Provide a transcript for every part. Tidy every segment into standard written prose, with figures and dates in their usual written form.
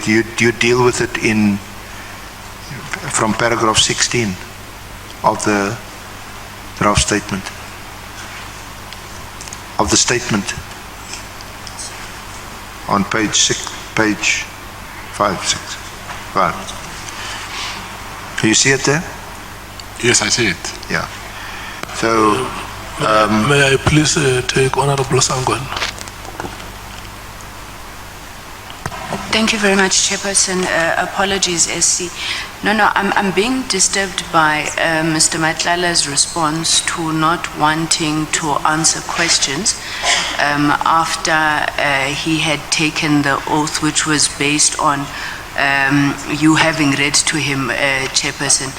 Do you deal with it from paragraph 16 of the draft statement? Of the statement on page 5, 6. Can you see it there? Yes, I see it. Yeah. So, may I please take Honorable Sangwan? Thank you very much, Chairperson. Apologies, SC. No, I'm being disturbed by Mr. Matlala's response to not wanting to answer questions after he had taken the oath, which was based on you having read to him, Chairperson,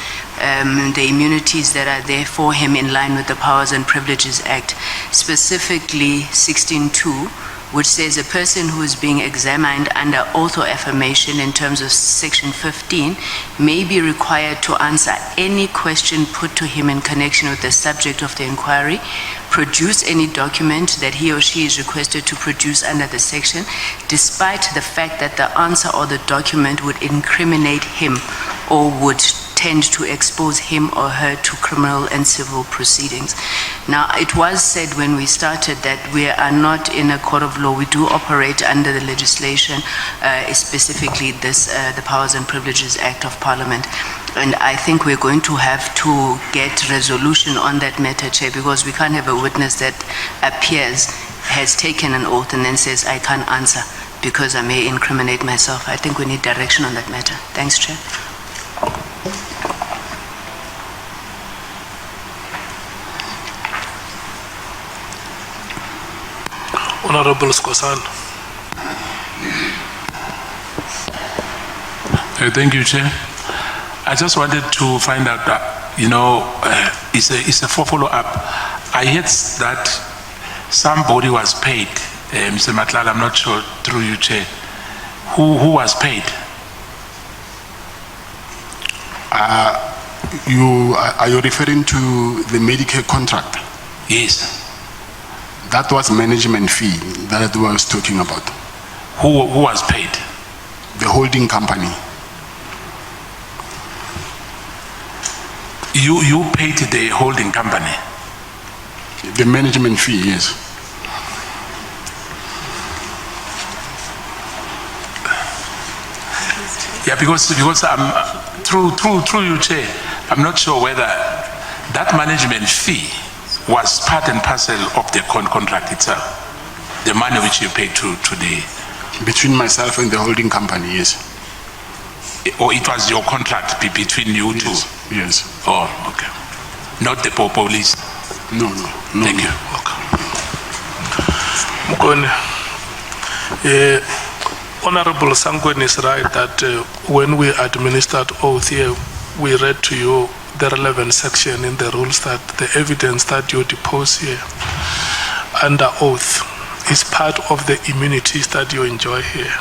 the immunities that are there for him in line with the Powers and Privileges Act, specifically 16.2, which says a person who is being examined under oath or affirmation in terms of section 15 may be required to answer any question put to him in connection with the subject of the inquiry, produce any document that he or she is requested to produce under the section, despite the fact that the answer or the document would incriminate him or would tend to expose him or her to criminal and civil proceedings. Now, it was said when we started that we are not in a court of law. We do operate under the legislation, specifically the Powers and Privileges Act of Parliament. And I think we're going to have to get resolution on that matter, Chair, because we can't have a witness that appears, has taken an oath and then says, I can't answer because I may incriminate myself. I think we need direction on that matter. Thanks, Chair. Honorable Skosan. Thank you, Chair. I just wanted to find out that, it's a follow-up. I heard that somebody was paid, Mr. Matlala, I'm not sure, through you, Chair. Who was paid? Are you referring to the Medicare contract? Yes. That was management fee that I was talking about. Who was paid? The holding company. You paid the holding company? The management fee, yes. Yeah, because I'm through you, Chair, I'm not sure whether that management fee was part and parcel of the contract itself, the money which you paid to the... Between myself and the holding company, yes. Or it was your contract between you two? Yes. Oh, okay. Not the police? No. Thank you. Okay. Honorable Sangwen is right that when we administered oath here, we read to you the relevant section in the rules that the evidence that you depose here under oath is part of the immunities that you enjoy here,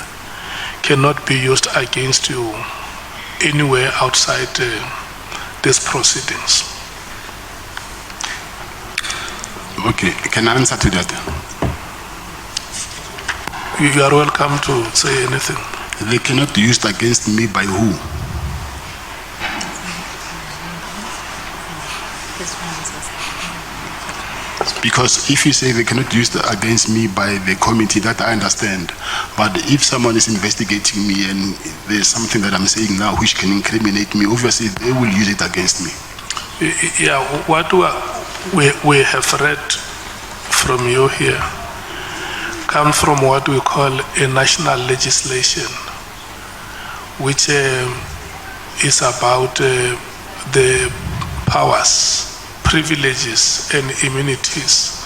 cannot be used against you anywhere outside these proceedings. Okay, can I answer to that? You are welcome to say anything. They cannot be used against me by who? Because if you say they cannot use it against me by the committee, that I understand. But if someone is investigating me and there's something that I'm saying now which can incriminate me, obviously they will use it against me. Yeah, what we have read from you here comes from what we call a national legislation, which is about the powers, privileges and immunities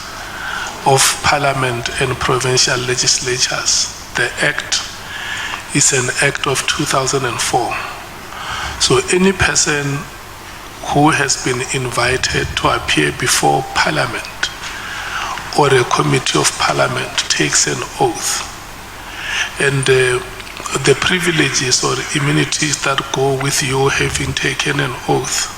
of Parliament and provincial legislatures. The Act is an Act of 2004. So any person who has been invited to appear before Parliament or a committee of Parliament takes an oath, and the privileges or immunities that go with you having taken an oath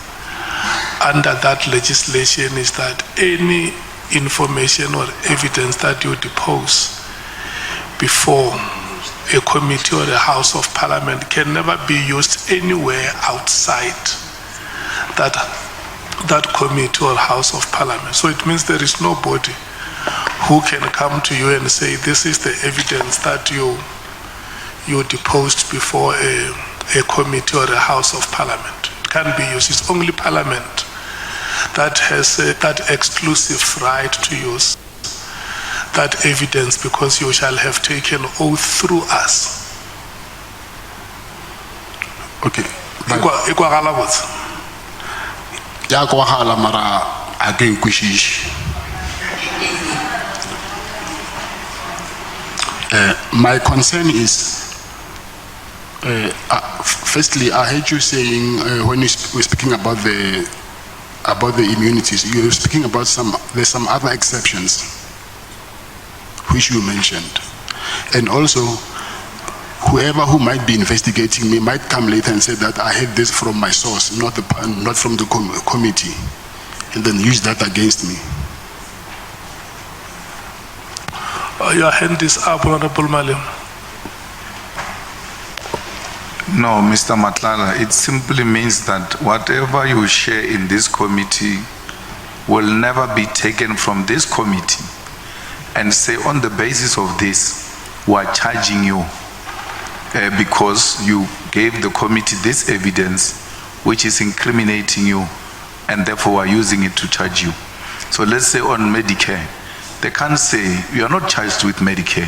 under that legislation is that any information or evidence that you depose before a committee or a House of Parliament can never be used anywhere outside that committee or House of Parliament. So it means there is nobody who can come to you and say, this is the evidence that you deposed before a committee or a House of Parliament. It can't be used. It's only Parliament that has that exclusive right to use that evidence, because you shall have taken oath through us. Okay. Ikwagala botse. Ya kwa hala mara again kwishish. My concern is, firstly, I heard you saying when you were speaking about the immunities, you were speaking about there's some other exceptions which you mentioned, and also whoever who might be investigating me might come later and say that I had this from my source, not from the committee, and then use that against me. Your hand is up, Honorable Malim. No, Mr. Matlala, it simply means that whatever you share in this committee will never be taken from this committee and say, on the basis of this, we are charging you because you gave the committee this evidence which is incriminating you, and therefore we are using it to charge you. So let's say on Medicare, they can't say, you are not charged with Medicare.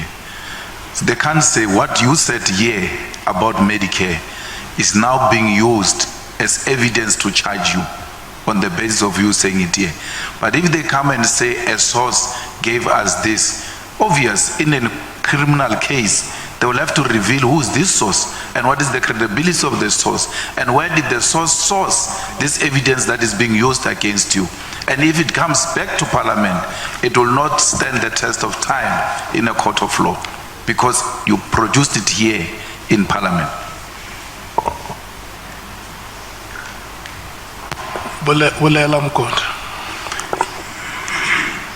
They can't say what you said here about Medicare is now being used as evidence to charge you on the basis of you saying it here. But if they come and say a source gave us this, obvious, in a criminal case, they will have to reveal who is this source and what is the credibility of the source and where did the source this evidence that is being used against you. And if it comes back to Parliament, it will not stand the test of time in a court of law because you produced it here in Parliament.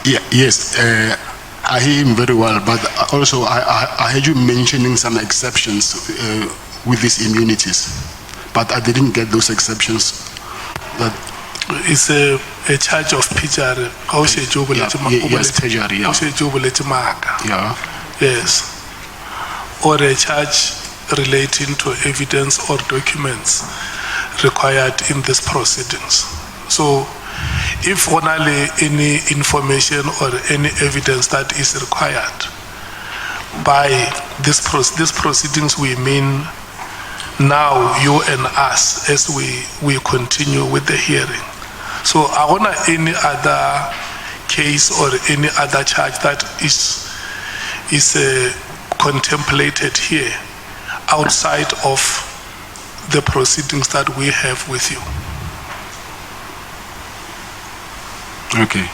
Yeah, yes, I hear him very well, but also I heard you mentioning some exceptions with these immunities, but I didn't get those exceptions. That it's a charge of perjury. Yes, perjury, yeah. Yes. Or a charge relating to evidence or documents required in these proceedings. So if only any information or any evidence that is required by this proceedings, we mean now you and us as we continue with the hearing. So I want any other case or any other charge that is contemplated here outside of the proceedings that we have with you. okay.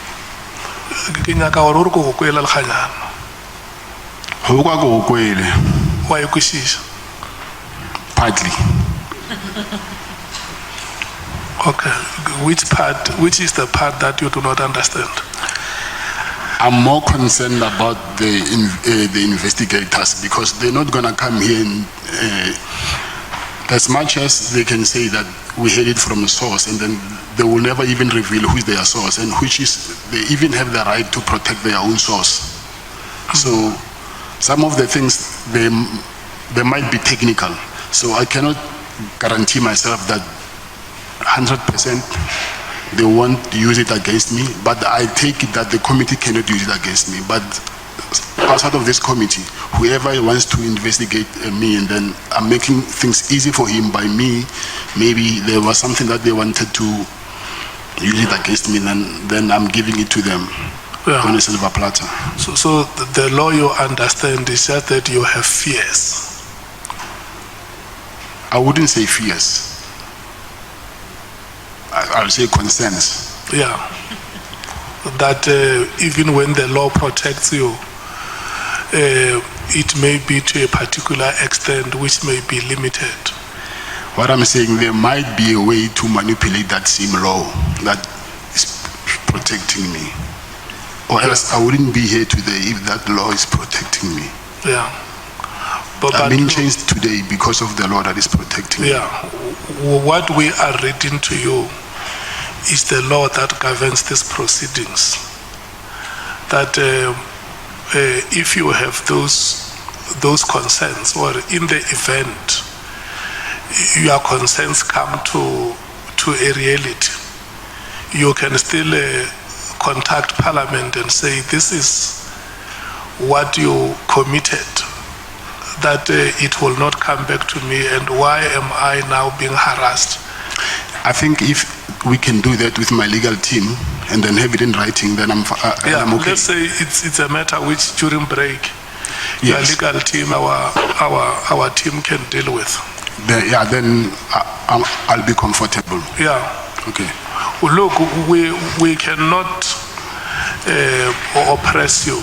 Why kwishisha? Partly. Okay, which is the part that you do not understand? I'm more concerned about the investigators because they're not going to come here and as much as they can say that we had it from a source, and then they will never even reveal who is their source, and which is they even have the right to protect their own source. So some of the things they might be technical, so I cannot guarantee myself that 100% they won't use it against me, but I take it that the committee cannot use it against me. But outside of this committee, whoever wants to investigate me, and then I'm making things easy for him by me, maybe there was something that they wanted to use it against me, then I'm giving it to them on a silver platter. So the law you understand is just that you have fears. I wouldn't say fears. I'll say concerns. Yeah. That even when the law protects you, it may be to a particular extent which may be limited. What I'm saying, there might be a way to manipulate that same law that is protecting me. Or else I wouldn't be here today if that law is protecting me. Yeah. I'm being changed today because of the law that is protecting me. Yeah, what we are reading to you is the law that governs these proceedings. That if you have those concerns, or in the event your concerns come to a reality, you can still contact Parliament and say, this is what you committed, that it will not come back to me, and why am I now being harassed? I think if we can do that with my legal team and then have it in writing, then I'm okay. Let's say it's a matter which during break, Yes. your legal team, our team can deal with. Then I'll be comfortable. Yeah. Okay. Well, look, we cannot oppress you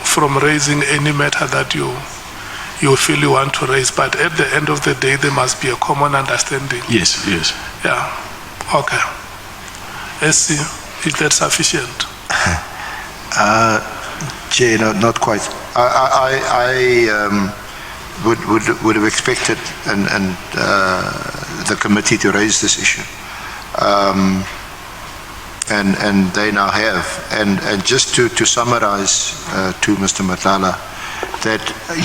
from raising any matter that you feel you want to raise, but at the end of the day, there must be a common understanding. Yes, yes. Yeah. Okay. SC, is that sufficient? Chair, no, not quite. I would have expected and the committee to raise this issue, and they now have. And just to summarize to Mr. Matlala, that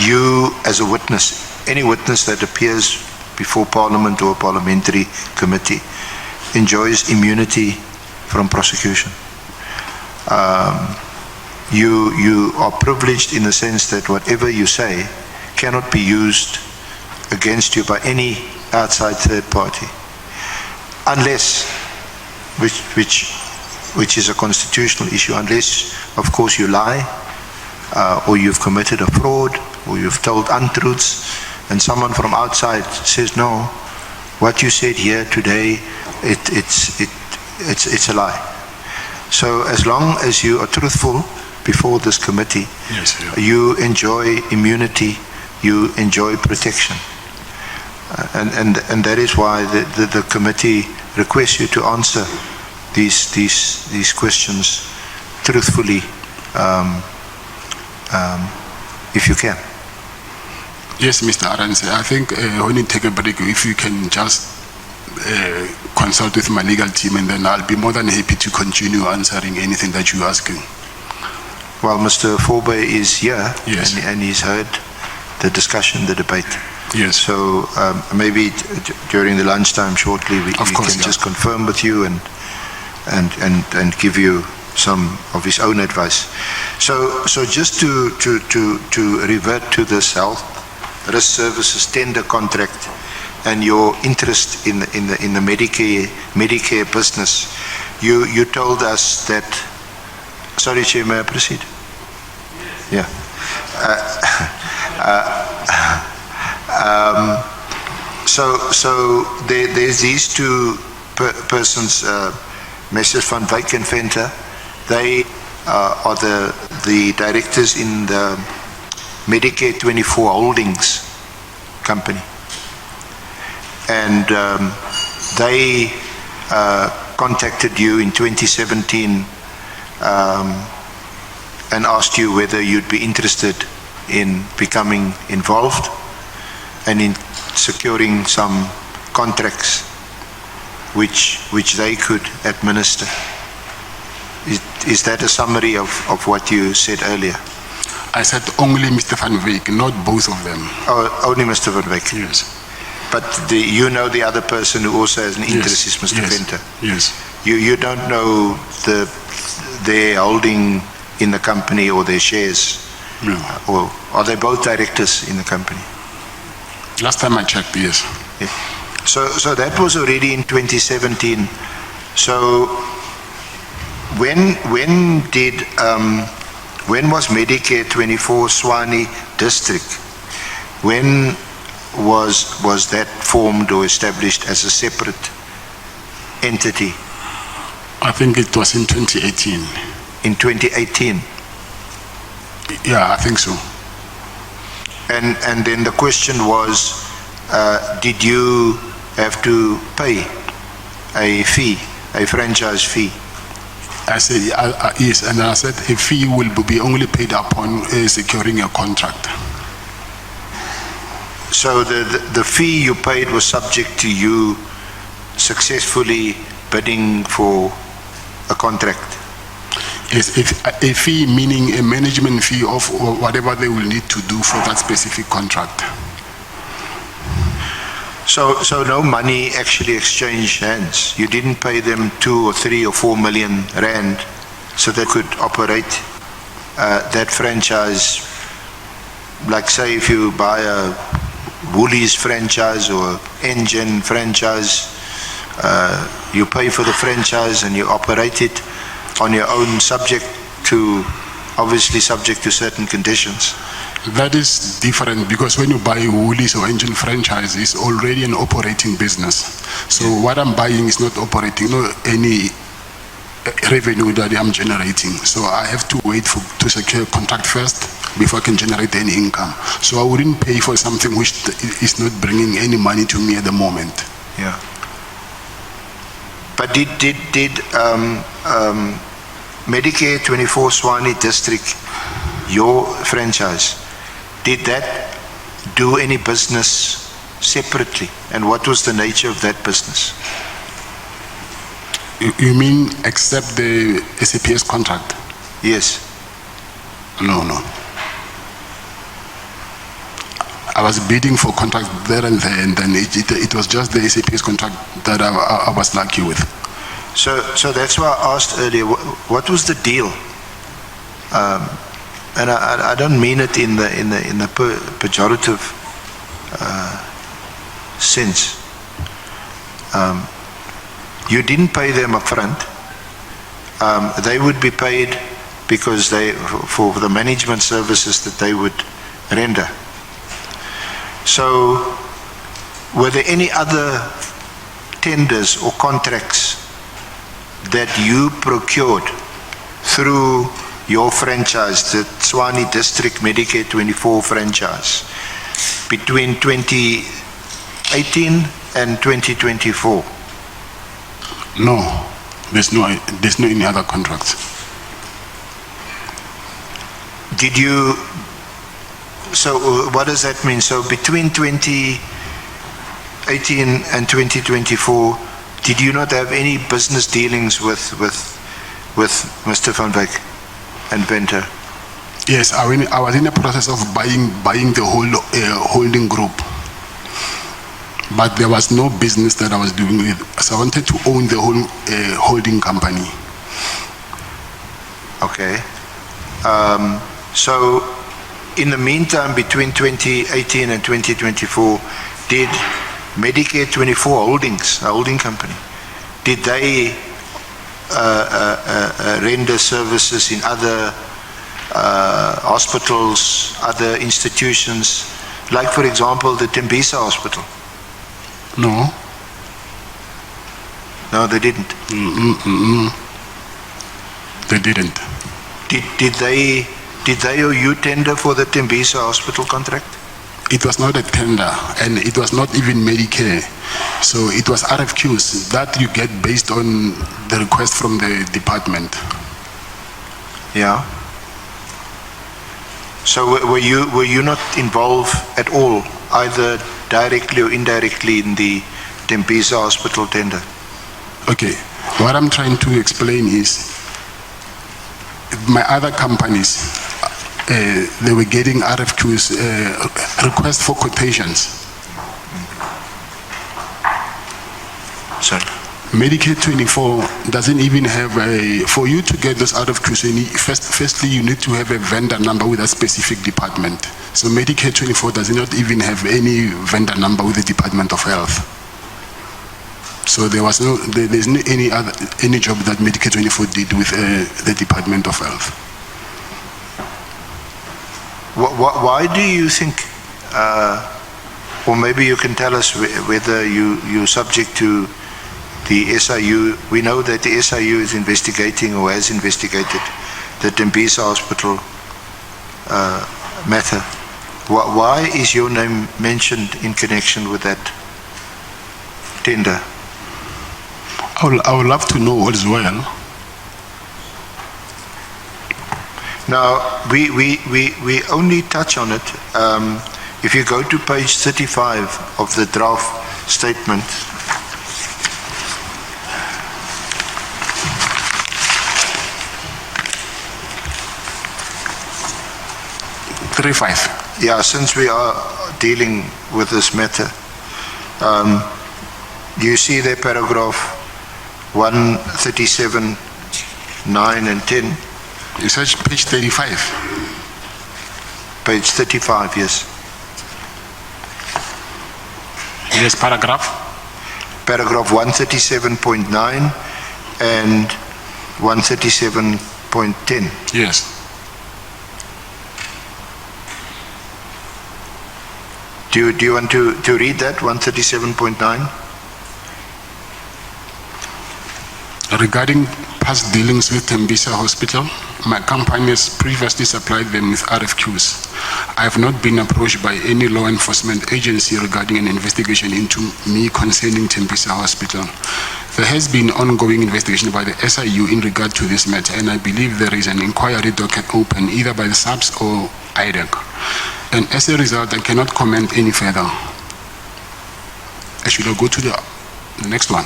you as a witness, any witness that appears before Parliament or a parliamentary committee, enjoys immunity from prosecution. You are privileged in the sense that whatever you say cannot be used against you by any outside third party, unless, which is a constitutional issue, unless, of course, you lie, or you've committed a fraud, or you've told untruths, and someone from outside says, no, what you said here today, it's a lie. So as long as you are truthful before this committee, Yes, yeah. you enjoy immunity, you enjoy protection. And that is why the committee requests you to answer these questions truthfully, if you can. Yes, Mr. Aranse, I think when you take a break, if you can just consult with my legal team, and then I'll be more than happy to continue answering anything that you're asking. Well, Mr. Forbe is here, Yes. and he's heard the discussion, the debate. Yes. So maybe during the lunchtime shortly, we Of course, can yeah. just confirm with you and give you some of his own advice. So just to revert to this health risk services tender contract and your interest in the Medicare business, you told us that. Sorry, Chair, may I proceed? Yeah. So there's these two persons, Messrs. Van Wyk and Venter. They are the directors in the Medicare 24 Holdings company. And they contacted you in 2017 and asked you whether you'd be interested in becoming involved and in securing some contracts which they could administer. Is that a summary of what you said earlier? I said only Mr. Van Wyk, not both of them. Oh, only Mr. Van Wyk. Yes. But you know the other person who also has an interest is Mr. Yes. Venter. Yes. You don't know their holding in the company or their shares? No. Or are they both directors in the company? Last time I checked, yes. Yeah. So that was already in 2017. So when was Medicare 24 Swani District? When was that formed or established as a separate entity? I think it was in 2018. In 2018? Yeah, I think so. And then the question was, did you have to pay a fee, a franchise fee? I said, yes, and I said a fee will be only paid upon securing a contract. So the fee you paid was subject to you successfully bidding for a contract? Yes, if a fee meaning a management fee of whatever they will need to do for that specific contract. So no money actually exchanged hands? You didn't pay them 2 or 3 or 4 million rand so they could operate that franchise? Like say if you buy a Woolies franchise or Engine franchise, you pay for the franchise and you operate it on your own, obviously subject to certain conditions. That is different because when you buy Woolies or Engine franchise, it's already an operating business. So what I'm buying is not operating, no any revenue that I'm generating. So I have to wait to secure a contract first before I can generate any income. So I wouldn't pay for something which is not bringing any money to me at the moment. Yeah. But did Medicare 24 Swani District, your franchise, did that do any business separately? And what was the nature of that business? You mean except the SAPS contract? Yes. No. I was bidding for contracts there and there, and then it was just the SAPS contract that I was lucky with. So that's why I asked earlier, what was the deal? And I don't mean it in the pejorative sense. You didn't pay them up front. They would be paid because for the management services that they would render. So were there any other tenders or contracts that you procured through your franchise, the Swani District Medicare 24 franchise, between 2018 and 2024? No, there's no any other contracts. Did you, so what does that mean? So between 2018 and 2024, did you not have any business dealings with Mr. Van Wyk and Venter? Yes, I was in the process of buying the whole holding group, but there was no business that I was doing with. So I wanted to own the whole holding company. Okay. So in the meantime, between 2018 and 2024, did Medicare 24 Holdings, a holding company, did they render services in other hospitals, other institutions, like for example the Tembisa Hospital? No. No, they didn't. They didn't. Did they or you tender for the Tembisa Hospital contract? It was not a tender, and it was not even Medicare. So it was RFQs that you get based on the request from the department. Yeah. So were you not involved at all, either directly or indirectly, in the Tembisa Hospital tender? Okay, what I'm trying to explain is my other companies, they were getting RFQs, requests for quotations. Sorry. Medicare 24 doesn't even have for you to get those RFQs, firstly you need to have a vendor number with a specific department. So Medicare 24 does not even have any vendor number with the Department of Health. So there's no any job that Medicare 24 did with the Department of Health. Why do you think, or maybe you can tell us whether you're subject to the SIU? We know that the SIU is investigating or has investigated the Tembisa Hospital matter. Why is your name mentioned in connection with that tender? I would love to know as well. Now, we only touch on it If you go to page 35 of the draft statement, 35. yeah, since we are dealing with this matter, you see there paragraph 137, 9 and 10, You search page 35. page 35, yes. Yes, paragraph. Paragraph 137.9 and 137.10. Yes. Do you want to read that, 137.9? Regarding past dealings with Tembisa Hospital, my company has previously supplied them with RFQs. I have not been approached by any law enforcement agency regarding an investigation into me concerning Tembisa Hospital. There has been ongoing investigation by the SIU in regard to this matter, and I believe there is an inquiry docket open either by the SAPS or IDEC. And as a result, I cannot comment any further. Should I go to the next one?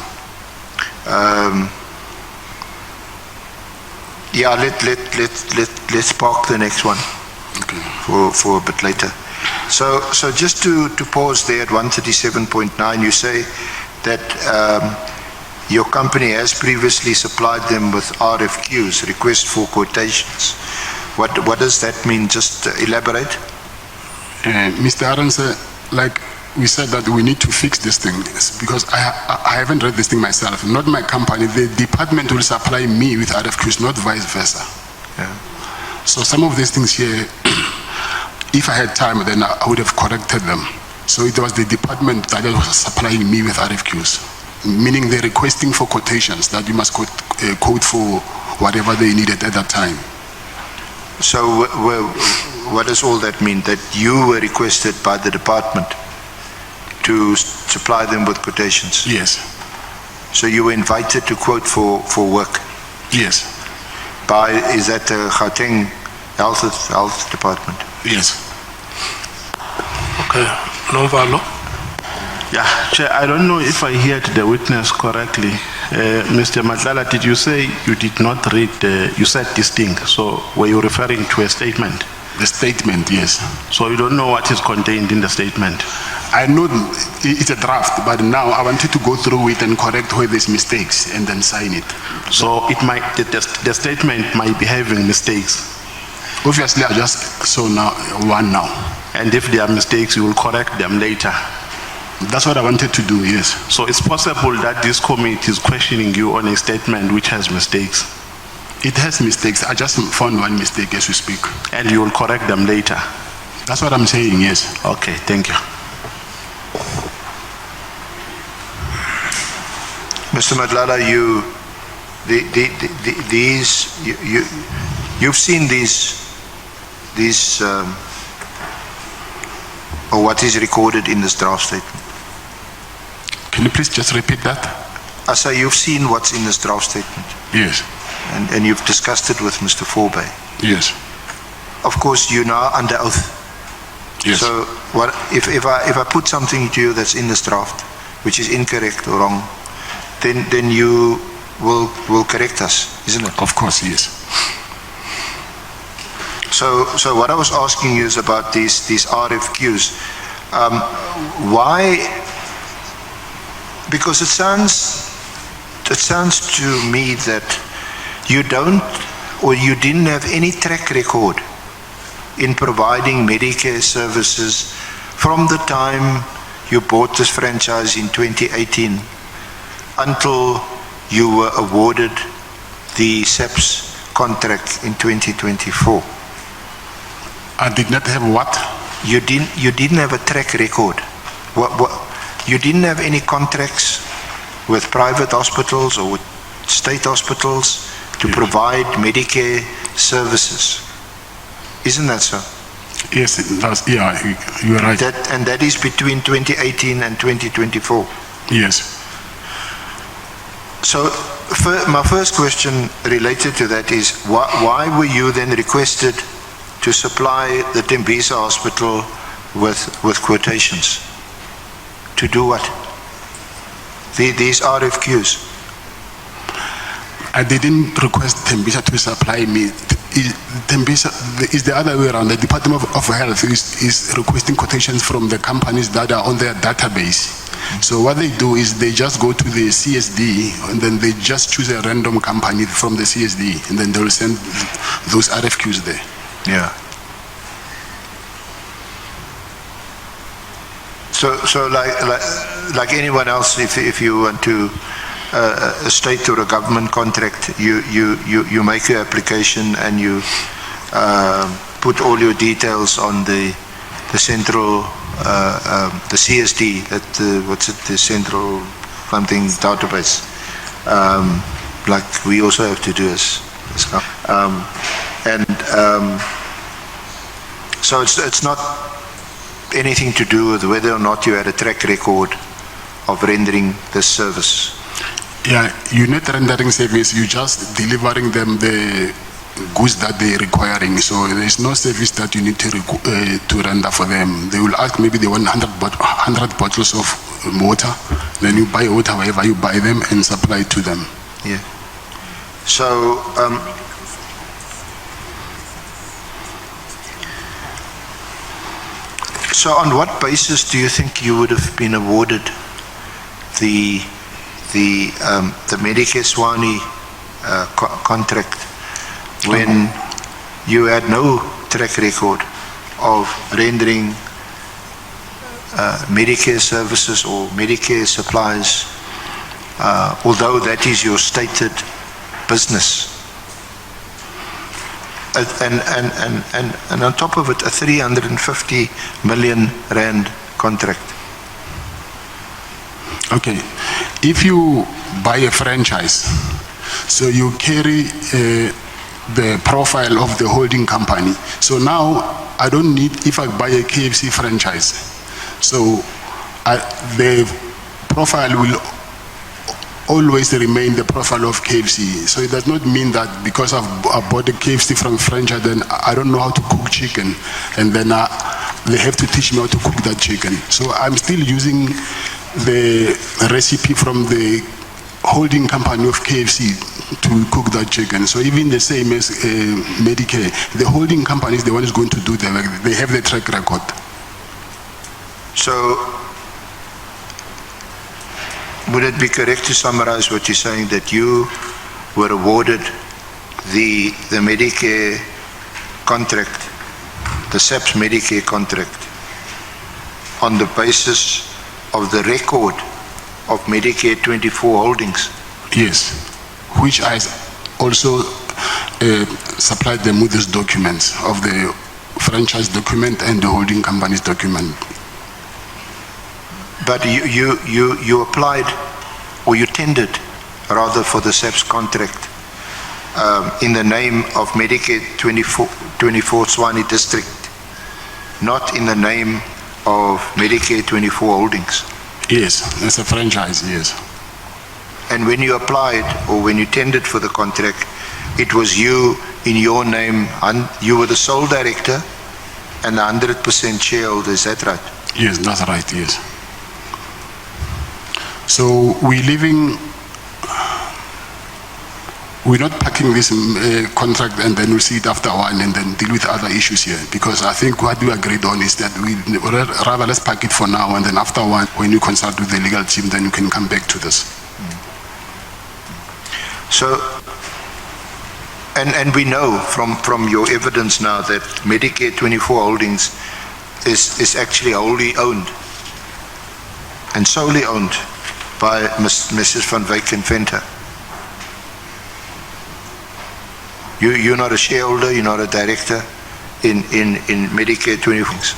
Yeah, let's park the next one Okay. for a bit later. So just to pause there at 137.9, you say that your company has previously supplied them with RFQs, request for quotations. What does that mean? Just elaborate. Mr. Arons, like we said that we need to fix this thing because I haven't read this thing myself, not my company. The department will supply me with RFQs, not vice versa. Yeah. So some of these things here, if I had time, then I would have corrected them. So it was the department that was supplying me with RFQs, meaning they're requesting for quotations that you must quote for whatever they needed at that time. So what does all that mean? That you were requested by the department to supply them with quotations? Yes. So you were invited to quote for work Yes. by, is that the Gauteng Health Department? Yes. Okay, Novalo. Yeah, Chair, I don't know if I heard the witness correctly. Mr. Matlala, did you say you did not read, you said this thing, so were you referring to a statement? The statement, yes. So you don't know what is contained in the statement? I know it's a draft, but now I wanted to go through it and correct where there's mistakes and then sign it. So it might, the statement might be having mistakes. Obviously, I just saw now one now. And if there are mistakes, you will correct them later. That's what I wanted to do, yes. So it's possible that this committee is questioning you on a statement which has mistakes, It has mistakes. I just found one mistake as we speak. and you will correct them later. That's what I'm saying, yes. Okay, thank you. Mr. Matlala, you've seen these or what is recorded in this draft statement. Can you please just repeat that? I say you've seen what's in this draft statement, Yes. and you've discussed it with Mr. Forbay. Yes. Of course, you're now under oath. Yes. So what if I put something to you that's in this draft, which is incorrect or wrong, then you will correct us, isn't it? Of course, yes. So what I was asking you is about these RFQs. Why? Because it sounds to me that you don't, or you didn't have any track record in providing Medicare services from the time you bought this franchise in 2018 until you were awarded the SAPS contract in 2024. I did not have what? You didn't have a track record. You didn't have any contracts with private hospitals or with state hospitals to provide Medicare services. Isn't that so? Yes, that's, yeah, you are right. That is between 2018 and 2024. Yes. So my first question related to that is, why were you then requested to supply the Tembisa Hospital with quotations. To do what? These RFQs. I didn't request Tembisa to supply me. Tembisa is the other way around. The Department of Health is requesting quotations from the companies that are on their database. So what they do is they just go to the CSD and then they just choose a random company from the CSD and then they will send those RFQs there. Yeah. So like anyone else, if you want to a state or a government contract, you make your application and you put all your details on the central the CSD, the central something database, like we also have to do as so it's not anything to do with whether or not you had a track record of rendering this service. Yeah, you're not rendering service, you're just delivering them the goods that they're requiring. So there's no service that you need to render for them. They will ask, maybe they want 100 bottles of water, then you buy water wherever you buy them and supply it to them. Yeah. So, so on what basis do you think you would have been awarded the Medicare Swani contract when you had no track record of rendering Medicare services or Medicare supplies, although that is your stated business? And on top of it, a 350 million rand contract. Okay, if you buy a franchise, so you carry the profile of the holding company. So now I don't need, if I buy a KFC franchise, so the profile will always remain the profile of KFC. So it does not mean that because I bought a KFC from franchise, then I don't know how to cook chicken, and then they have to teach me how to cook that chicken. So I'm still using the recipe from the holding company of KFC to cook that chicken. So even the same as Medicare, the holding company is the one who's going to do the work. They have the track record. So would it be correct to summarize what you're saying, that you were awarded the Medicare contract, the SAPS Medicare contract, on the basis of the record of Medicare 24 holdings? Yes, which I also supplied them with these documents of the franchise document and the holding company's document. But you applied, or you tendered rather, for the SAPS contract in the name of Medicare 24 Swani District, not in the name of Medicare 24 Holdings. Yes, it's a franchise, yes. And when you applied, or when you tendered for the contract, it was you in your name, and you were the sole director and the 100% shareholder, is that right? Yes, that's right, yes. So we're not packing this contract and then we'll see it after a while and then deal with other issues here, because I think what we agreed on is that we rather let's pack it for now, and then after a while, when you consult with the legal team, then you can come back to this. So, and we know from your evidence now that Medicare 24 Holdings is actually wholly owned and solely owned by Mrs. van Wyk and Venter. You're not a shareholder, you're not a director in Medicare 24.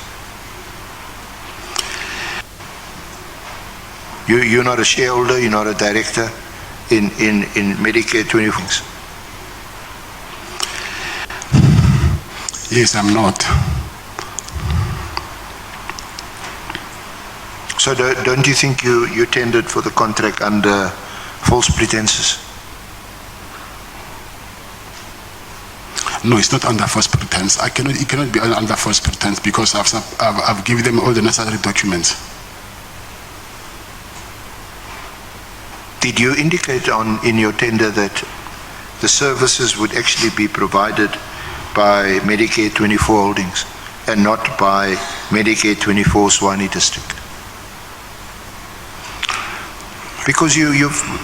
You're not a shareholder, you're not a director in Medicare 24. Yes, I'm not. So don't you think you tendered for the contract under false pretenses? No, it's not under false pretense. It cannot be under false pretense because I've given them all the necessary documents. Did you indicate in your tender that the services would actually be provided by Medicare 24 Holdings and not by Medicare 24 Swani District? Because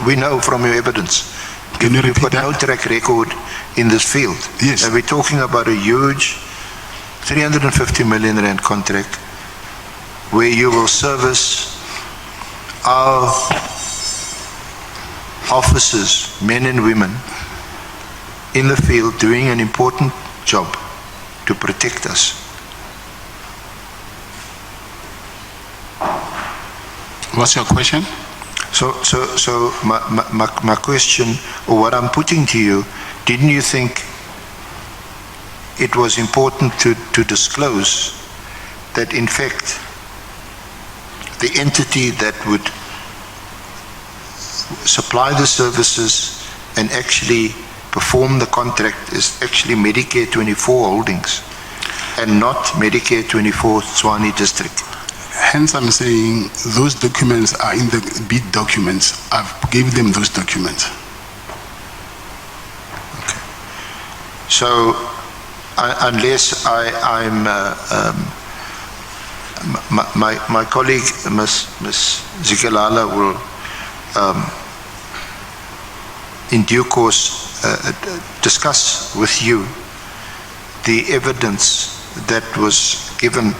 we know from your evidence, Can you you've repeat got no that? track record in this field. Yes. And we're talking about a huge 350 million rand contract where you will service our officers, men and women, in the field doing an important job to protect us. What's your question? So my question, or what I'm putting to you, didn't you think it was important to disclose that in fact the entity that would supply the services and actually perform the contract is actually Medicare 24 Holdings and not Medicare 24 Swani District? Hence, I'm saying those documents are in the bid documents. I've given them those documents. Okay. So, unless my colleague, Ms. Zikalala, will in due course discuss with you the evidence that was given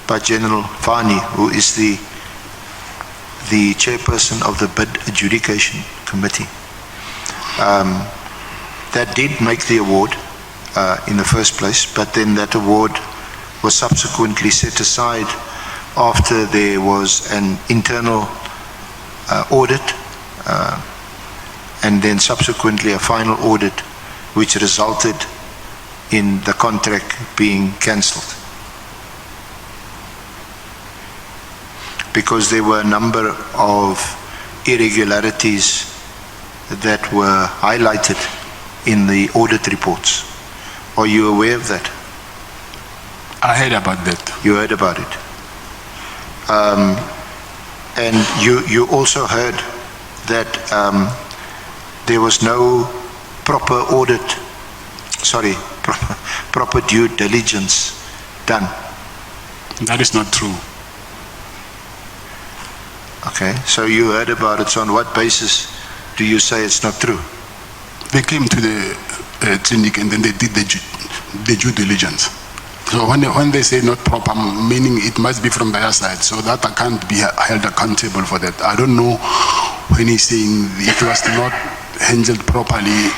by General Fani, who is the chairperson of the bid adjudication committee, that did make the award in the first place, but then that award was subsequently set aside after there was an internal audit and then subsequently a final audit which resulted in the contract being cancelled. Because there were a number of irregularities that were highlighted in the audit reports. Are you aware of that? I heard about that. You heard about it. And you also heard that there was no proper audit, proper due diligence done. That is not true. Okay, so you heard about it. So on what basis do you say it's not true? They came to the clinic and then they did the due diligence. So when they say not proper, meaning it must be from their side, so that I can't be held accountable for that. I don't know when he's saying it was not handled properly,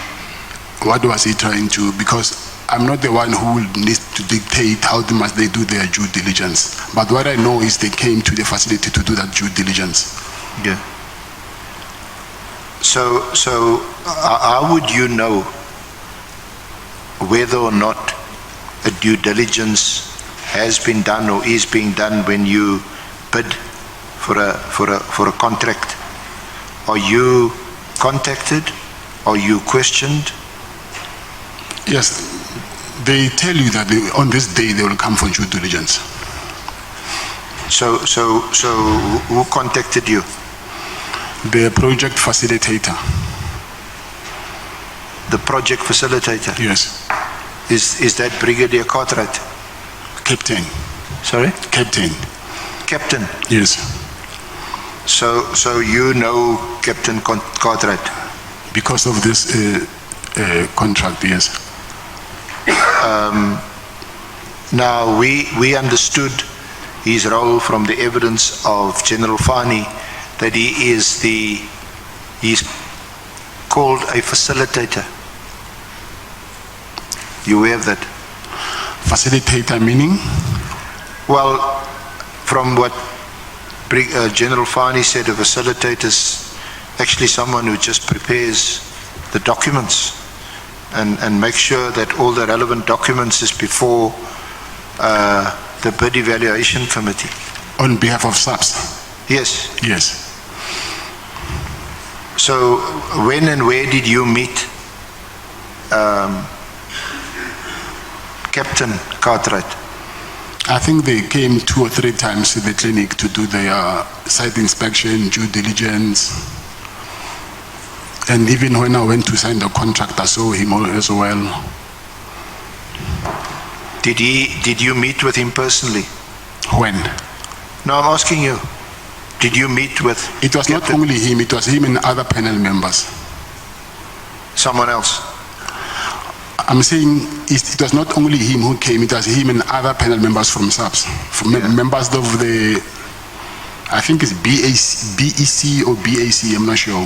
what was he trying to, because I'm not the one who will need to dictate how must they do their due diligence. But what I know is they came to the facility to do that due diligence. Yeah. So how would you know whether or not a due diligence has been done or is being done when you bid for a contract? Are you contacted? Are you questioned? Yes, they tell you that on this day they will come for due diligence. So who contacted you? The project facilitator. The project facilitator? Yes. Is that Brigadier Cartwright? Captain. Sorry? Captain. Captain? Yes. So you know Captain Cartwright? Because of this contract, yes. Now, we understood his role from the evidence of General Fani that he's called a facilitator. You aware of that? Facilitator meaning? Well, from what General Fani said, a facilitator is actually someone who just prepares the documents and makes sure that all the relevant documents is before the bid evaluation committee. On behalf of SAPS? Yes. Yes. So when and where did you meet Captain Cartwright? I think they came 2 or 3 times to the clinic to do their site inspection, due diligence. And even when I went to sign the contract, I saw him as well. Did you meet with him personally? When? No, I'm asking you. Did you meet with? It was not Captain- only him, it was him and other panel members. Someone else? I'm saying it was not only him who came, it was him and other panel members from SAPS, from members of the, I think it's BEC or BAC, I'm not sure.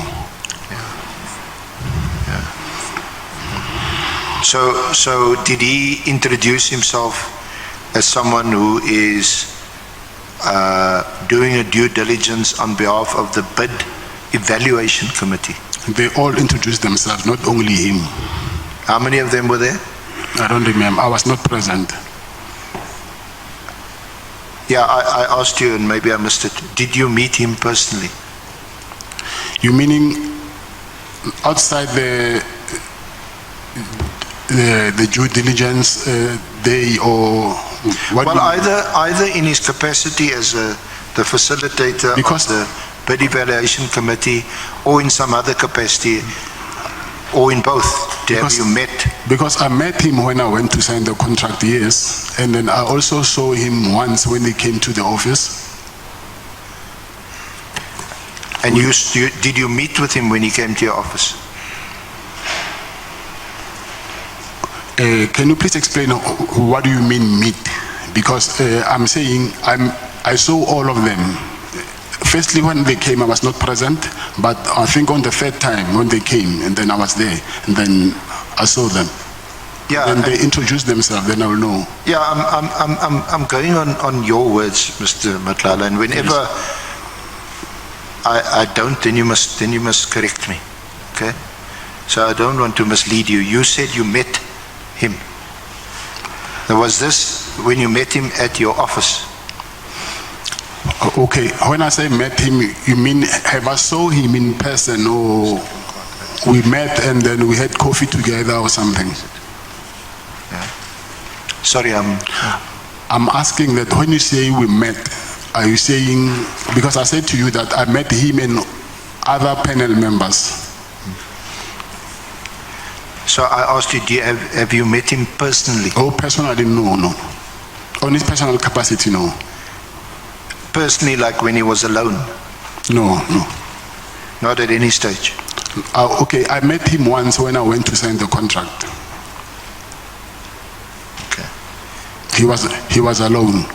So did he introduce himself as someone who is doing a due diligence on behalf of the bid evaluation committee? They all introduced themselves, not only him. How many of them were there? I don't remember, I was not present. Yeah, I asked you and maybe I missed it. Did you meet him personally? You meaning outside the due diligence day or what? Well, do you- either in his capacity as the facilitator Because- of the bid evaluation committee or in some other capacity or in both. Have Because- you met? Because I met him when I went to sign the contract, yes. And then I also saw him once when he came to the office. And did you meet with him when he came to your office? Can you please explain what do you mean meet? Because I'm saying I saw all of them. Firstly, when they came, I was not present, but I think on the 3rd time when they came, and then I was there, and then I saw them. Yeah, Then they introduced themselves, then I will know. yeah. I'm going on your words, Mr. Matlala, and whenever I don't, then you must correct me, okay? So I don't want to mislead you. You said you met him. Now, was this when you met him at your office? Okay, when I say met him, you mean have I saw him in person or we met and then we had coffee together or something? Sorry, I'm asking that when you say we met, are you saying, because I said to you that I met him and other panel members. so I asked you, have you met him personally? Oh, personally, no. On his personal capacity, no. Personally, like when he was alone? No. Not at any stage? Okay, I met him once when I went to sign the contract. Okay. He was alone.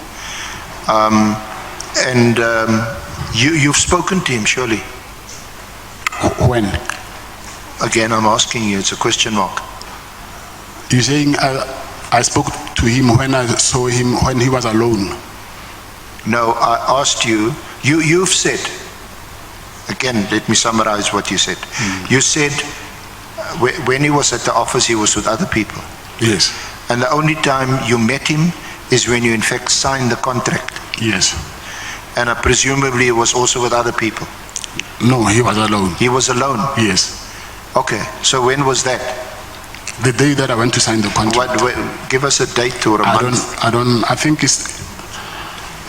And you've spoken to him, surely? When? Again, I'm asking you, it's a question mark. You're saying I spoke to him when I saw him when he was alone. No, I asked you, you've said, again, let me summarize what you said. You said when he was at the office, he was with other people. Yes. And the only time you met him is when you in fact signed the contract. Yes. And presumably it was also with other people. No, he was alone. He was alone. Yes. Okay, so when was that? The day that I went to sign the contract. Give us a date or a month. I think it's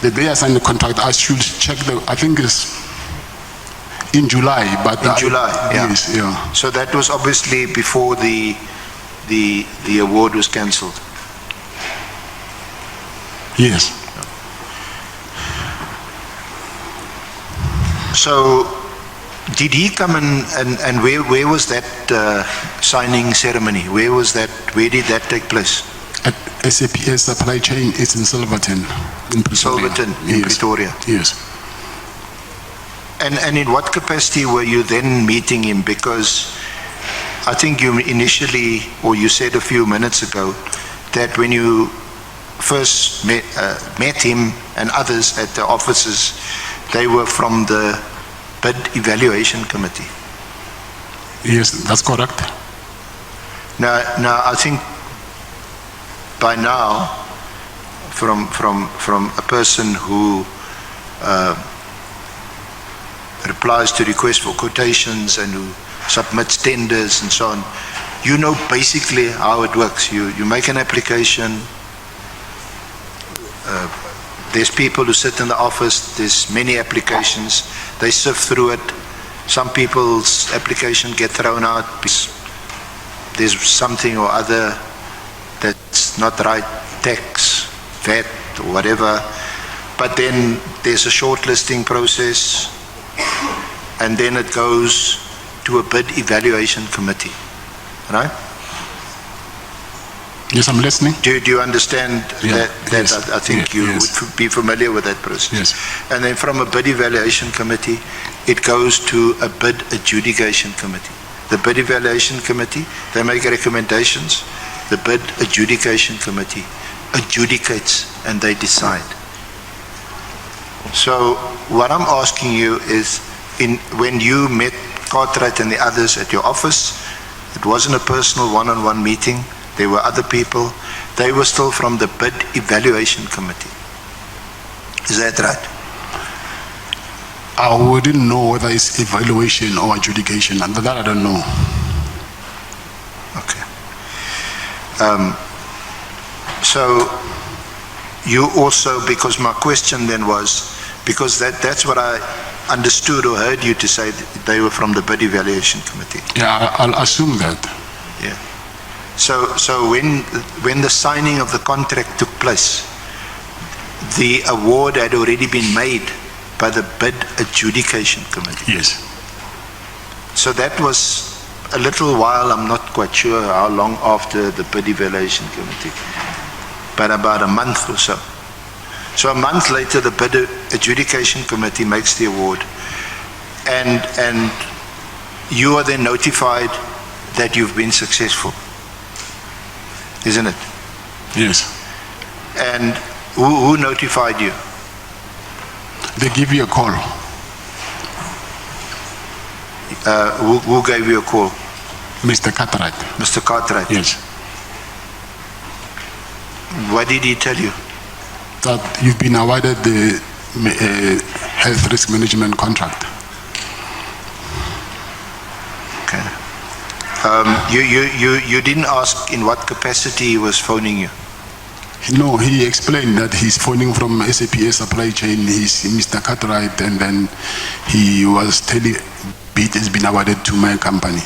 the day I signed the contract. I should check I think it's in July, but In July, yeah. Yes, yeah. So that was obviously before the award was cancelled. Yes. So did he come and where was that signing ceremony? Where did that take place? At SAPS Supply Chain, it's in Silverton, in Pretoria. Silverton, in Pretoria. Yes. And in what capacity were you then meeting him? Because I think you initially, or you said a few minutes ago, that when you first met him and others at the offices, they were from the bid evaluation committee. Yes, that's correct. Now I think by now, from a person who replies to requests for quotations and who submits tenders and so on, you know basically how it works. You make an application, there's people who sit in the office, there's many applications, they sift through it. Some people's application get thrown out because there's something or other that's not right, tax, VAT, or whatever. But then there's a shortlisting process, and then it goes to a bid evaluation committee, right? Yes, I'm listening. Do you understand Yeah, that? yes, I think yeah, you yes. would be familiar with that process. Yes. And then from a bid evaluation committee, it goes to a bid adjudication committee. The bid evaluation committee, they make recommendations. The bid adjudication committee adjudicates and they decide. So what I'm asking you is, when you met Cartwright and the others at your office, it wasn't a personal one-on-one meeting. There were other people. They were still from the bid evaluation committee. Is that right? I wouldn't know whether it's evaluation or adjudication, and that I don't know. Okay. So you also, because my question then was, because that's what I understood or heard you to say, that they were from the bid evaluation committee. Yeah, I'll assume that. Yeah. So when the signing of the contract took place, the award had already been made by the bid adjudication committee. Yes. So that was a little while, I'm not quite sure how long after the bid evaluation committee, but about a month or so. So a month later, the bid adjudication committee makes the award, and you are then notified that you've been successful, isn't it? Yes. And who notified you? They give you a call. Who gave you a call? Mr. Cartwright. Mr. Cartwright. Yes. What did he tell you? That you've been awarded the health risk management contract. Okay. You didn't ask in what capacity he was phoning you? No, he explained that he's phoning from SAPS supply chain. He's Mr. Cartwright, and then he was telling, bid has been awarded to my company.